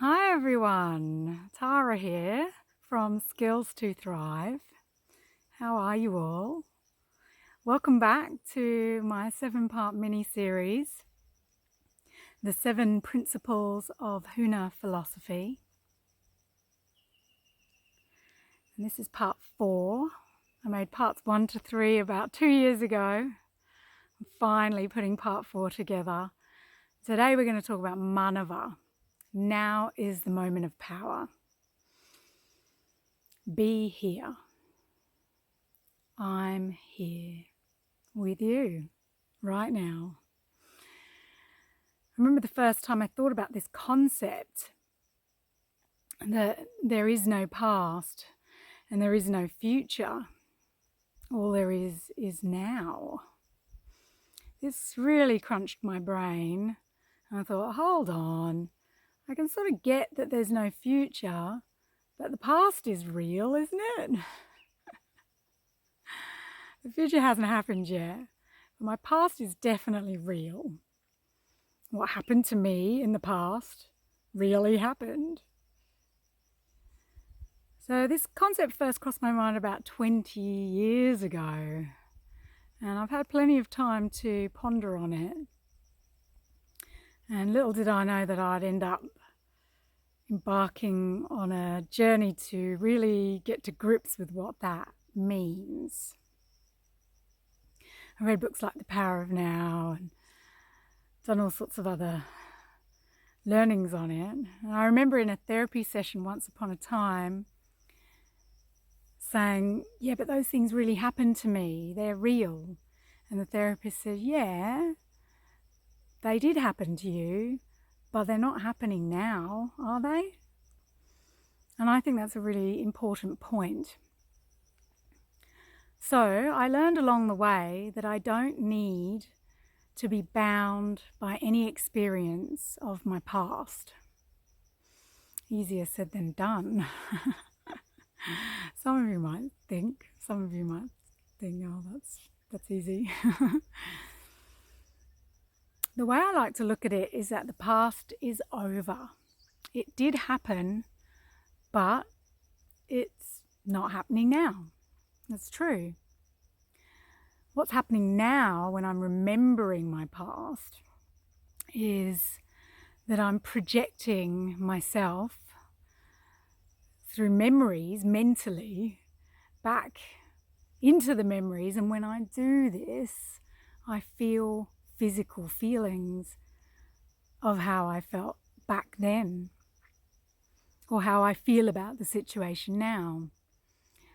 Hi everyone, Tara here from Skills to Thrive. How are you all? Welcome back to my 7-part mini-series, The 7 Principles of Huna Philosophy. And this is part 4. I made parts 1 to 3 about 2 years ago. I'm finally putting part 4 together. Today we're going to talk about Manawa. Now is the moment of power. Be here. I'm here with you right now. I remember the first time I thought about this concept, that there is no past and there is no future. All there is now. This really crunched my brain. And I thought, hold on, I can sort of get that there's no future, but the past is real, isn't it? The future hasn't happened yet, but my past is definitely real. What happened to me in the past really happened. So this concept first crossed my mind about 20 years ago, and I've had plenty of time to ponder on it. And little did I know that I'd end up embarking on a journey to really get to grips with what that means. I read books like The Power of Now and done all sorts of other learnings on it. And I remember in a therapy session once upon a time saying, yeah, but those things really happened to me. They're real. And the therapist said, yeah, they did happen to you, but they're not happening now, are they? And I think that's a really important point. So I learned along the way that I don't need to be bound by any experience of my past. Easier said than done. Some of you might think, oh, that's easy. The way I like to look at it is that the past is over. It did happen, but it's not happening now. That's true. What's happening now when I'm remembering my past is that I'm projecting myself through memories mentally back into the memories, and when I do this, I feel physical feelings of how I felt back then or how I feel about the situation now.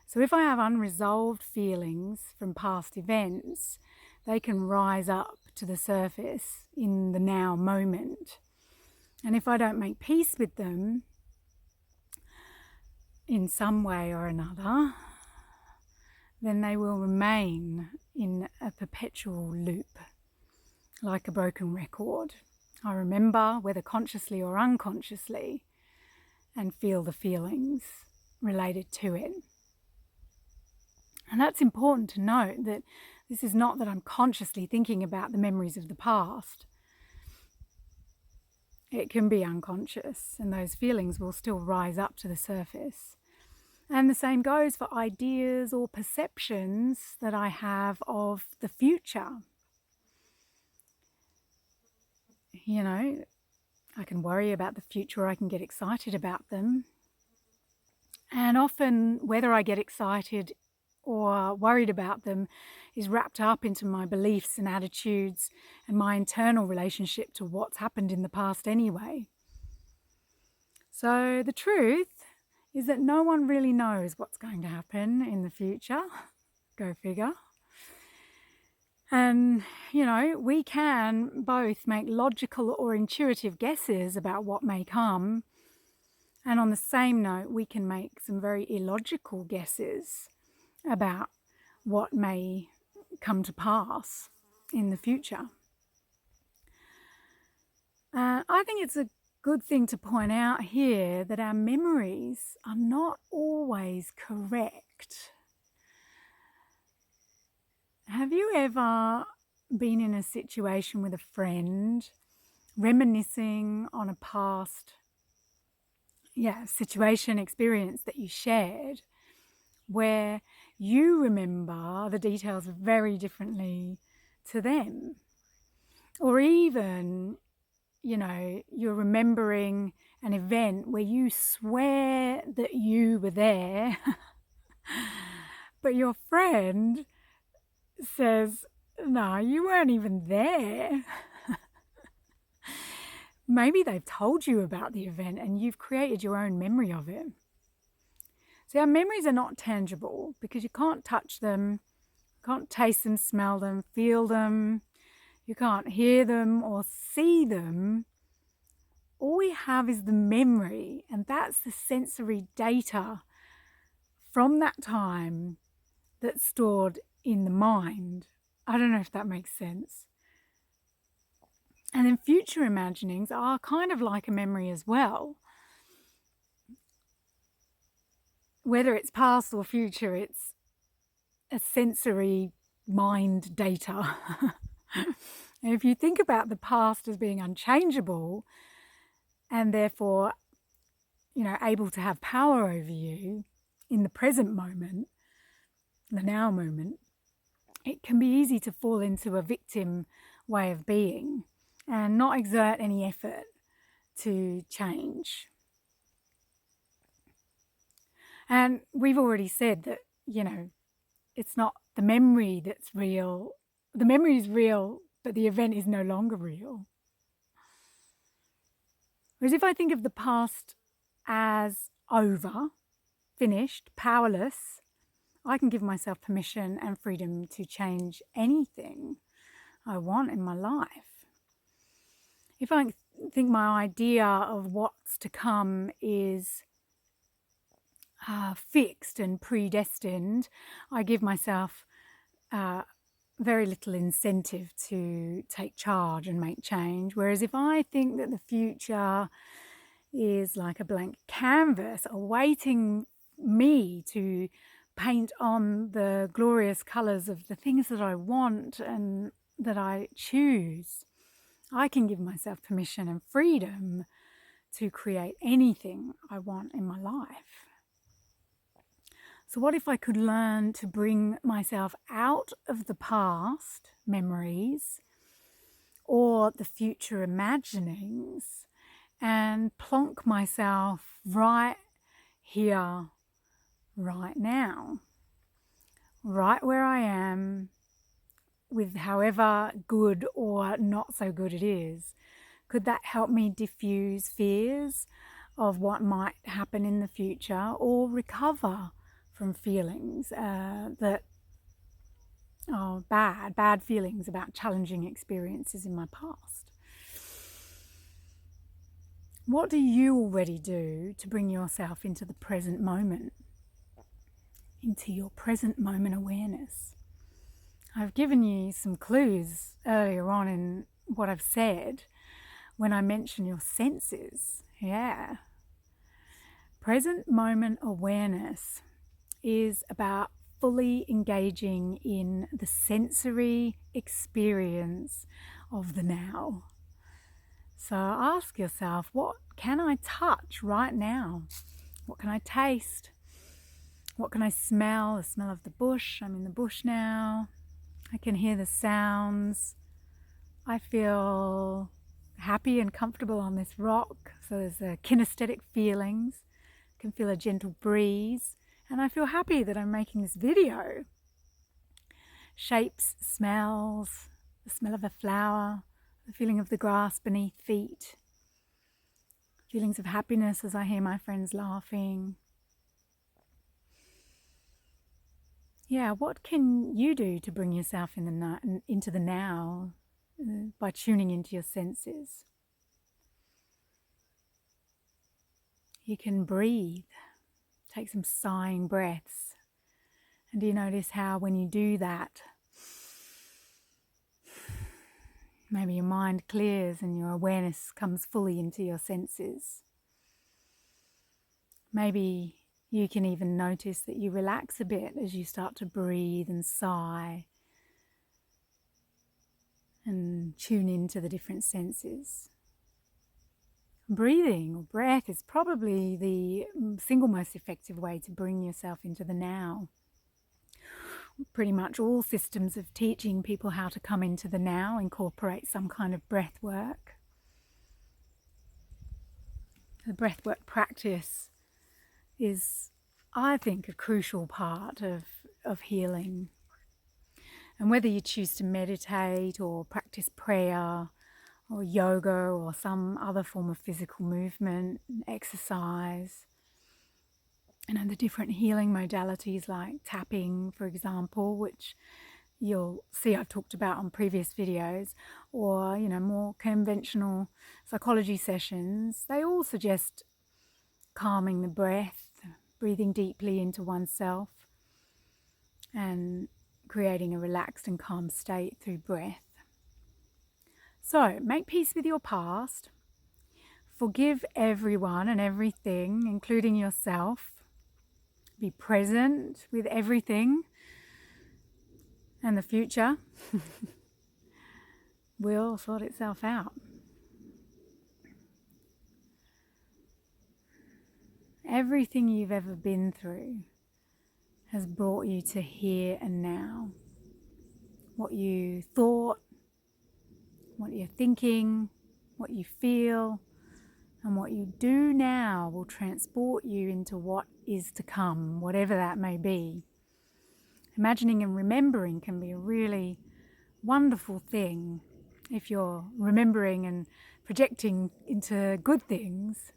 So if I have unresolved feelings from past events, they can rise up to the surface in the now moment. And if I don't make peace with them in some way or another, then they will remain in a perpetual loop, like a broken record. I remember, whether consciously or unconsciously, and feel the feelings related to it. And that's important to note, that this is not that I'm consciously thinking about the memories of the past. It can be unconscious, and those feelings will still rise up to the surface. And the same goes for ideas or perceptions that I have of the future. You know, I can worry about the future, or I can get excited about them. And often, whether I get excited or worried about them is wrapped up into my beliefs and attitudes and my internal relationship to what's happened in the past anyway. So the truth is that no one really knows what's going to happen in the future. Go figure. And, you know, we can both make logical or intuitive guesses about what may come. And on the same note, we can make some very illogical guesses about what may come to pass in the future. I think it's a good thing to point out here that our memories are not always correct. Have you ever been in a situation with a friend, reminiscing on a past situation, experience that you shared, where you remember the details very differently to them. Or even, you're remembering an event where you swear that you were there, but your friend says, no, you weren't even there. Maybe they've told you about the event and you've created your own memory of it. See, our memories are not tangible because you can't touch them, can't taste them, smell them, feel them. You can't hear them or see them. All we have is the memory, and that's the sensory data from that time that's stored in the mind. I don't know if that makes sense. And then future imaginings are kind of like a memory as well. Whether it's past or future, it's a sensory mind data. And if you think about the past as being unchangeable and therefore, able to have power over you in the present moment, the now moment, it can be easy to fall into a victim way of being and not exert any effort to change. And we've already said that, it's not the memory that's real. The memory is real, but the event is no longer real. Whereas if I think of the past as over, finished, powerless, I can give myself permission and freedom to change anything I want in my life. If I think my idea of what's to come is fixed and predestined, I give myself very little incentive to take charge and make change. Whereas if I think that the future is like a blank canvas awaiting me to paint on the glorious colours of the things that I want and that I choose, I can give myself permission and freedom to create anything I want in my life. So what if I could learn to bring myself out of the past memories or the future imaginings and plonk myself right here, right now, right where I am, with however good or not so good it is? Could that help me diffuse fears of what might happen in the future or recover from feelings that are bad feelings about challenging experiences in my past? What do you already do to bring yourself into the present moment, into your present moment awareness? I've given you some clues earlier on in what I've said when I mention your senses. Yeah. Present moment awareness is about fully engaging in the sensory experience of the now. So ask yourself, what can I touch right now? What can I taste? What can I smell? The smell of the bush. I'm in the bush now. I can hear the sounds. I feel happy and comfortable on this rock. So there's a kinesthetic feelings. I can feel a gentle breeze. And I feel happy that I'm making this video. Shapes, smells, the smell of a flower, the feeling of the grass beneath feet, feelings of happiness as I hear my friends laughing. Yeah, what can you do to bring yourself into the now by tuning into your senses? You can breathe. Take some sighing breaths. And do you notice how when you do that, maybe your mind clears and your awareness comes fully into your senses? Maybe you can even notice that you relax a bit as you start to breathe and sigh and tune into the different senses. Breathing or breath is probably the single most effective way to bring yourself into the now. Pretty much all systems of teaching people how to come into the now incorporate some kind of breath work. The breath work practice is, I think, a crucial part of healing. And whether you choose to meditate or practice prayer or yoga or some other form of physical movement, exercise, and the different healing modalities like tapping, for example, which you'll see I've talked about on previous videos, or more conventional psychology sessions, they all suggest calming the breath, breathing deeply into oneself, and creating a relaxed and calm state through breath. So make peace with your past, forgive everyone and everything, including yourself. Be present with everything, and the future will sort itself out. Everything you've ever been through has brought you to here and now. What you thought, what you're thinking, what you feel, and what you do now will transport you into what is to come, whatever that may be. Imagining and remembering can be a really wonderful thing if you're remembering and projecting into good things.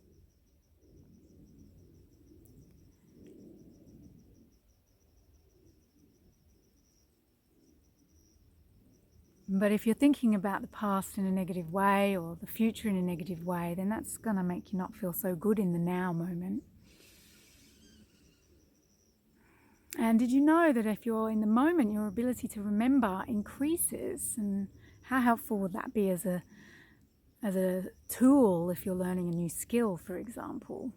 But if you're thinking about the past in a negative way or the future in a negative way, then that's going to make you not feel so good in the now moment. And did you know that if you're in the moment, your ability to remember increases? And how helpful would that be as a tool if you're learning a new skill, for example?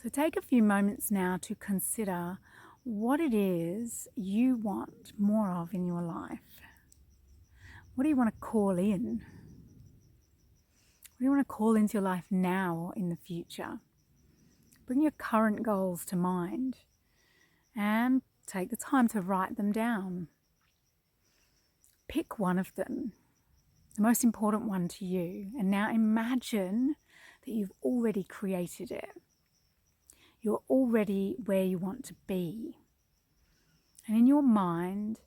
So take a few moments now to consider what it is you want more of in your life. What do you want to call in? What do you want to call into your life now or in the future? Bring your current goals to mind and take the time to write them down. Pick one of them, the most important one to you, and now imagine that you've already created it. You're already where you want to be. And in your mind,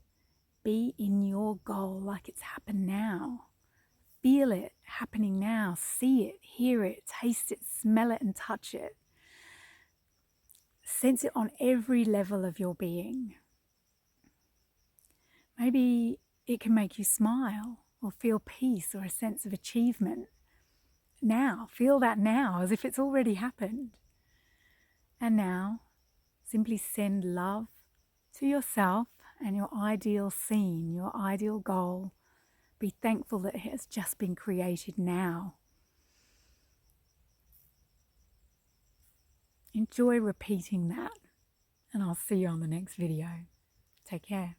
be in your goal like it's happened now. Feel it happening now. See it, hear it, taste it, smell it, and touch it. Sense it on every level of your being. Maybe it can make you smile or feel peace or a sense of achievement. Now, feel that now as if it's already happened. And now, simply send love to yourself and your ideal scene, your ideal goal. Be thankful that it has just been created now. Enjoy repeating that, and I'll see you on the next video. Take care.